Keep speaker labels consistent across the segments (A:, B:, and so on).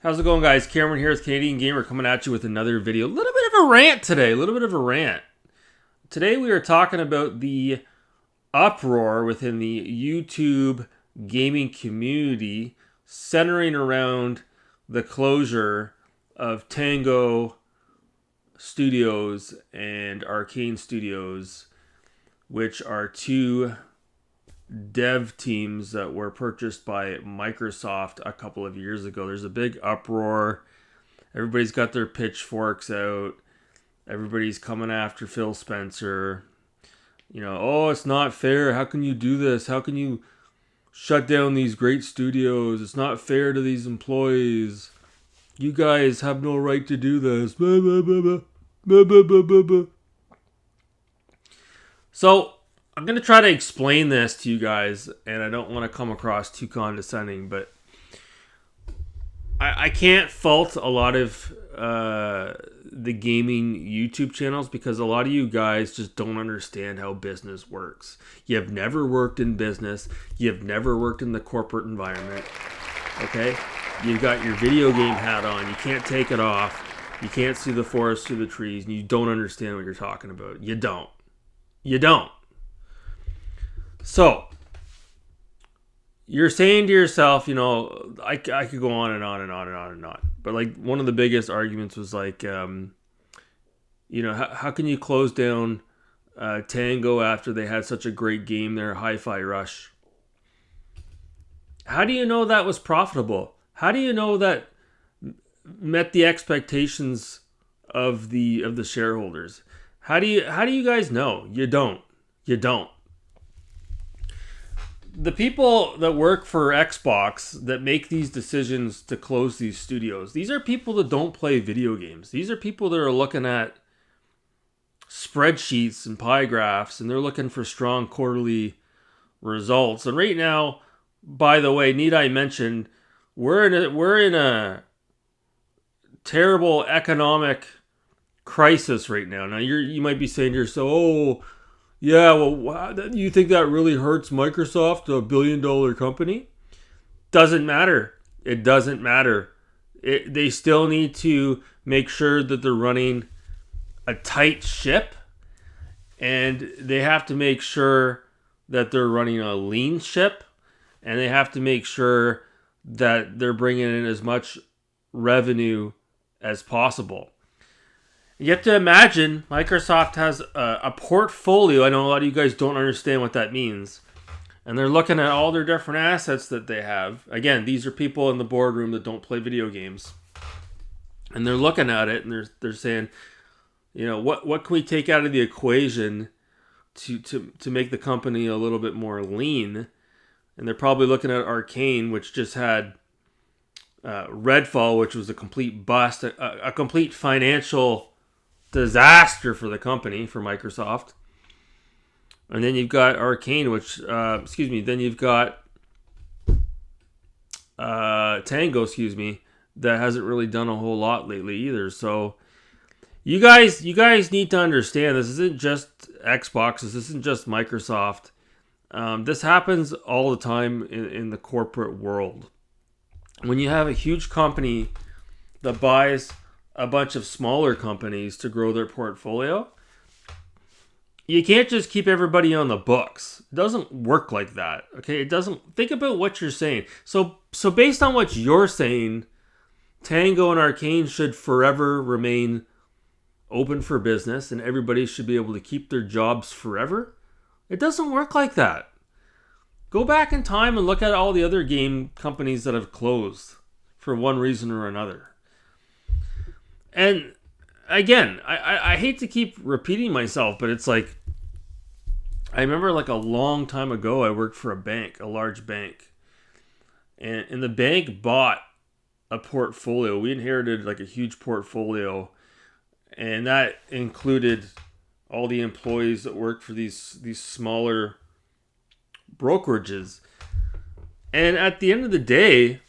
A: How's it going, guys? Cameron here with Canadian Gamer coming at you with another video. A little bit of a rant today, Today we are talking about the uproar within the YouTube gaming community centering around the closure of Tango Studios and Arcane Studios, which are two dev teams that were purchased by Microsoft a couple of years ago. There's a big uproar. Everybody's got their pitchforks out. Everybody's coming after Phil Spencer. Oh, it's not fair. How can you do this? How can you shut down these great studios? It's not fair to these employees. You guys have no right to do this. Blah, blah, blah, blah. Blah, blah, blah, blah, blah. So, I'm going to try to explain this to you guys, and I don't want to come across too condescending, but I can't fault a lot of the gaming YouTube channels because a lot of you guys just don't understand how business works. You have never worked in business. You have never worked in the corporate environment. Okay? You've got your video game hat on. You can't take it off. You can't see the forest through the trees, and you don't understand what you're talking about. You don't. So, you're saying to yourself, I could go on and on and on and on and on. But like one of the biggest arguments was like, how can you close down Tango after they had such a great game there, Hi-Fi Rush? How do you know that was profitable? How do you know that met the expectations of the shareholders? How do you guys know? You don't. The people that work for Xbox that make these decisions to close these studios, these are people that don't play video games. These are people that are looking at spreadsheets and pie graphs, and they're looking for strong quarterly results. And right now, by the way, need I mention, we're in a terrible economic crisis right now. Now you might be saying to yourself, "Oh, yeah, well, you think that really hurts Microsoft, a billion-dollar company?" Doesn't matter. It doesn't matter. They still need to make sure that they're running a tight ship, and they have to make sure that they're running a lean ship, and they have to make sure that they're bringing in as much revenue as possible. You have to imagine Microsoft has a portfolio. I know a lot of you guys don't understand what that means. And they're looking at all their different assets that they have. Again, these are people in the boardroom that don't play video games. And they're looking at it and they're saying, what can we take out of the equation to make the company a little bit more lean? And they're probably looking at Arcane, which just had Redfall, which was a complete bust, a complete financial disaster for the company, for Microsoft. And then you've got Arcane, then you've got Tango, that hasn't really done a whole lot lately either. So you guys need to understand this isn't just Xbox, this isn't just Microsoft. This happens all the time in the corporate world. When you have a huge company that buys a bunch of smaller companies to grow their portfolio, you can't just keep everybody on the books. It doesn't work like that. Okay, it doesn't. Think about what you're saying. So based on what you're saying, Tango and Arcane should forever remain open for business and everybody should be able to keep their jobs forever. It doesn't work like that. Go back in time and look at all the other game companies that have closed for one reason or another. And again, I hate to keep repeating myself, but it's like, I remember like a long time ago, I worked for a large bank. And the bank bought a portfolio. We inherited like a huge portfolio. And that included all the employees that worked for these smaller brokerages. And at the end of the day,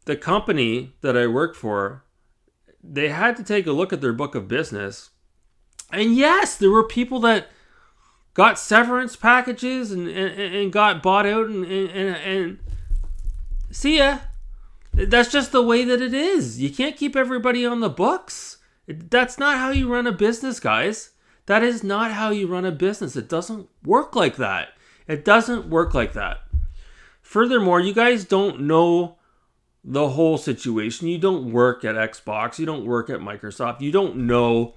A: the company that I worked for, they had to take a look at their book of business. And yes, there were people that got severance packages and got bought out and see ya. That's just the way that it is. You can't keep everybody on the books. That's not how you run a business, guys. That is not how you run a business. It doesn't work like that. It doesn't work like that. Furthermore, you guys don't know the whole situation. You don't work at Xbox. You don't work at Microsoft. You don't know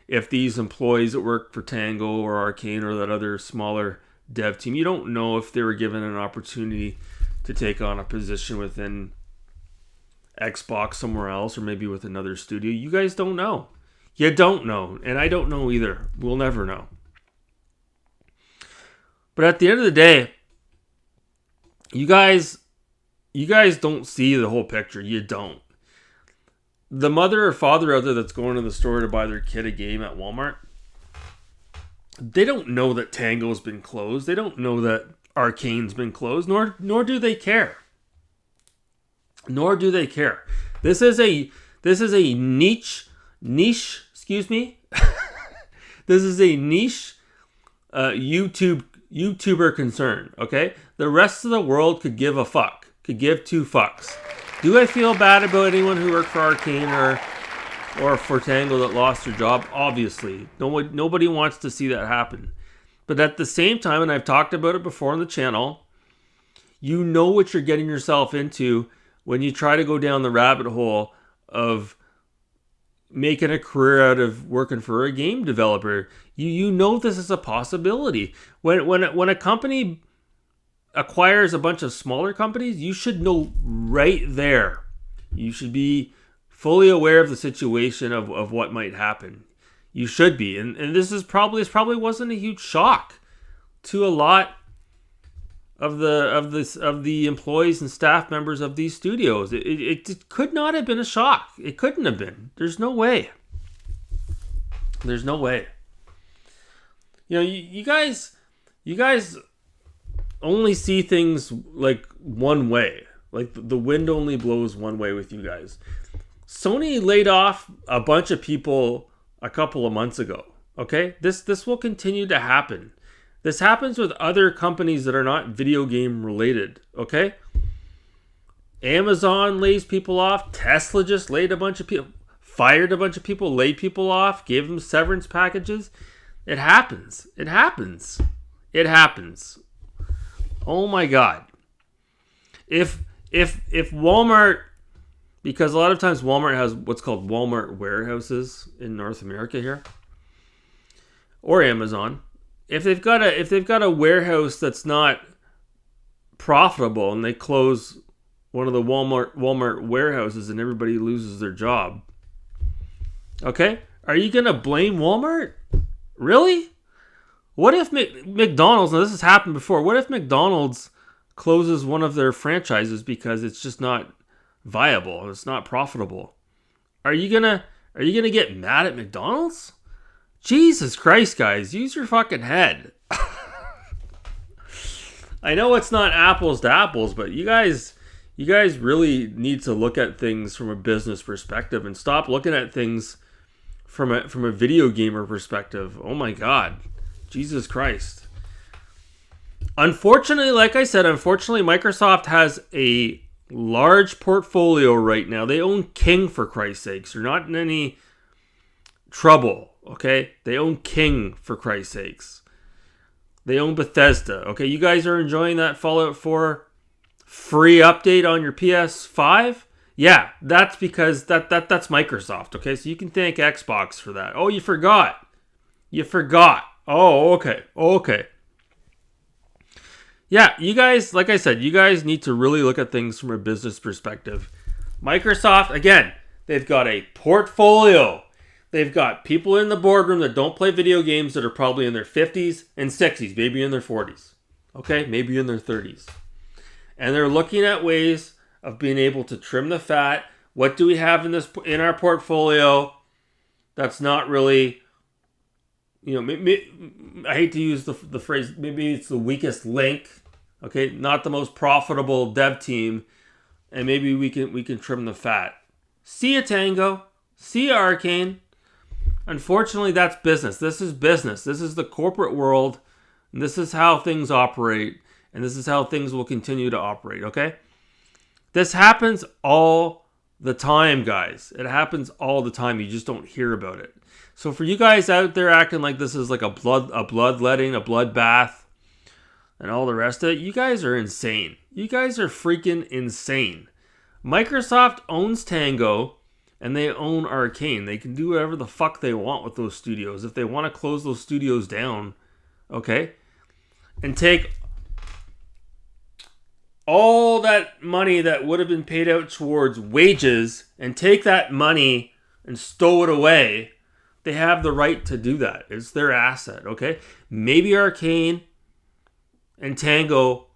A: if these employees that work for Tango or Arcane or that other smaller dev team, you don't know if they were given an opportunity to take on a position within Xbox somewhere else or maybe with another studio. You guys don't know. You don't know. And I don't know either. We'll never know. But at the end of the day, you guys don't see the whole picture. You don't. The mother or father out there that's going to the store to buy their kid a game at Walmart, they don't know that Tango's been closed. They don't know that Arcane's been closed, nor do they care. Nor do they care. This is a niche, excuse me. This is a niche YouTuber concern, okay? The rest of the world could give a fuck. Could give two fucks. Do I feel bad about anyone who worked for Arcane or for Tango that lost their job? Obviously. Nobody wants to see that happen. But at the same time, and I've talked about it before on the channel, you know what you're getting yourself into when you try to go down the rabbit hole of making a career out of working for a game developer. You know this is a possibility. When a company acquires a bunch of smaller companies, you should know right there. You should be fully aware of the situation of what might happen. You should be. And this probably wasn't a huge shock to a lot of the employees and staff members of these studios. It could not have been a shock. It couldn't have been. There's no way. There's no way. You know, you guys only see things like one way. Like the wind only blows one way with you guys. Sony laid off a bunch of people a couple of months ago. Okay? This will continue to happen. This happens with other companies that are not video game related. Okay? Amazon lays people off. Tesla just laid a bunch of people, fired a bunch of people, laid people off, gave them severance packages. It happens. It happens. It happens. Oh my God. If Walmart, because a lot of times Walmart has what's called Walmart warehouses in North America here, or Amazon, if they've got a warehouse that's not profitable and they close one of the Walmart warehouses and everybody loses their job, okay, are you gonna blame Walmart? Really? What if McDonald's, now this has happened before, what if McDonald's closes one of their franchises because it's just not viable, it's not profitable? Are you gonna get mad at McDonald's? Jesus Christ, guys, use your fucking head. I know it's not apples to apples, but you guys really need to look at things from a business perspective and stop looking at things from a video gamer perspective. Oh my God. Jesus Christ. Unfortunately, like I said, Microsoft has a large portfolio right now. They own King, for Christ's sakes. They're not in any trouble, okay? They own King, for Christ's sakes. They own Bethesda, okay? You guys are enjoying that Fallout 4 free update on your PS5? Yeah, that's because that's Microsoft, okay? So you can thank Xbox for that. Oh, you forgot. Oh, okay. Yeah, you guys, like I said, you guys need to really look at things from a business perspective. Microsoft, again, they've got a portfolio. They've got people in the boardroom that don't play video games that are probably in their 50s and 60s, maybe in their 40s. Okay, maybe in their 30s. And they're looking at ways of being able to trim the fat. What do we have in our portfolio that's not really, you know, I hate to use the phrase, maybe it's the weakest link, okay, not the most profitable dev team, and maybe we can trim the fat. See ya, Tango. See ya, Arcane. Unfortunately, that's business. This is business. This is the corporate world, and this is how things operate, and this is how things will continue to operate, okay? This happens all the time, guys. It happens all the time. You just don't hear about it. So for you guys out there acting like this is like a bloodletting, a bloodbath, and all the rest of it, you guys are insane. You guys are freaking insane. Microsoft owns Tango, and they own Arcane. They can do whatever the fuck they want with those studios. If they want to close those studios down, okay, and take all that money that would have been paid out towards wages and take that money and stow it away, they have the right to do that. It's their asset, okay? Maybe Arcane and Tango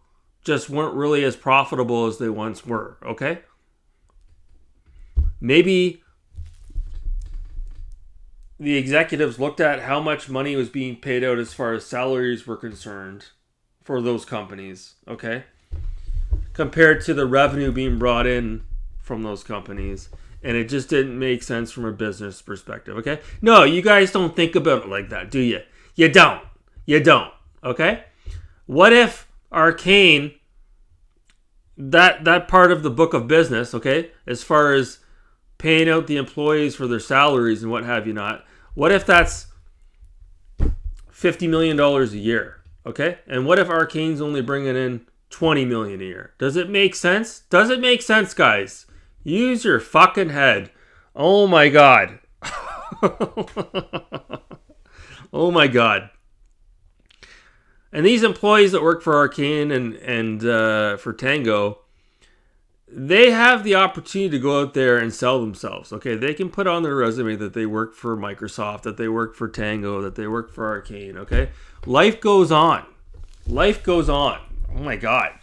A: just weren't really as profitable as they once were, okay? Maybe the executives looked at how much money was being paid out as far as salaries were concerned for those companies, okay? Compared to the revenue being brought in from those companies. And it just didn't make sense from a business perspective, okay? No, you guys don't think about it like that, do you? You don't. You don't, okay? What if Arcane, that part of the book of business, okay, as far as paying out the employees for their salaries and what have you not, what if that's $50 million a year, okay? And what if Arcane's only bringing in $20 million a year? Does it make sense? Does it make sense, guys? Use your fucking head. Oh my God. Oh my God. And these employees that work for Arcane and for Tango, they have the opportunity to go out there and sell themselves. Okay, they can put on their resume that they work for Microsoft, that they work for Tango, that they work for Arcane. Okay, life goes on. Life goes on. Oh my God,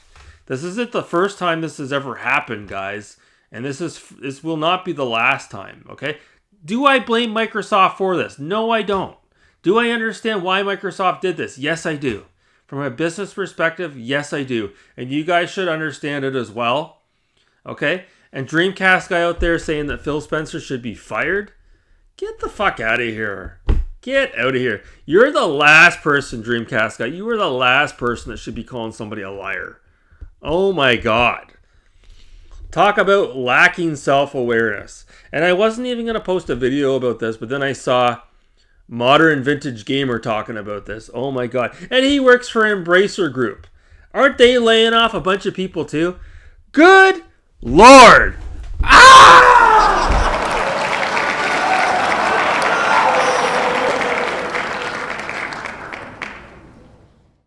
A: this isn't the first time this has ever happened, guys, and this will not be the last time. Okay, do I blame Microsoft for this? No, I don't. Do I understand why Microsoft did this? Yes, I do. From a business perspective, yes, I do, and you guys should understand it as well. Okay? And Dreamcast guy out there saying that Phil Spencer should be fired? Get the fuck out of here. Get out of here. You're the last person, Dreamcast guy. You are the last person that should be calling somebody a liar. Oh my God. Talk about lacking self-awareness. And I wasn't even going to post a video about this, but then I saw Modern Vintage Gamer talking about this. Oh my God. And he works for Embracer Group. Aren't they laying off a bunch of people too? Good Lord! Ah!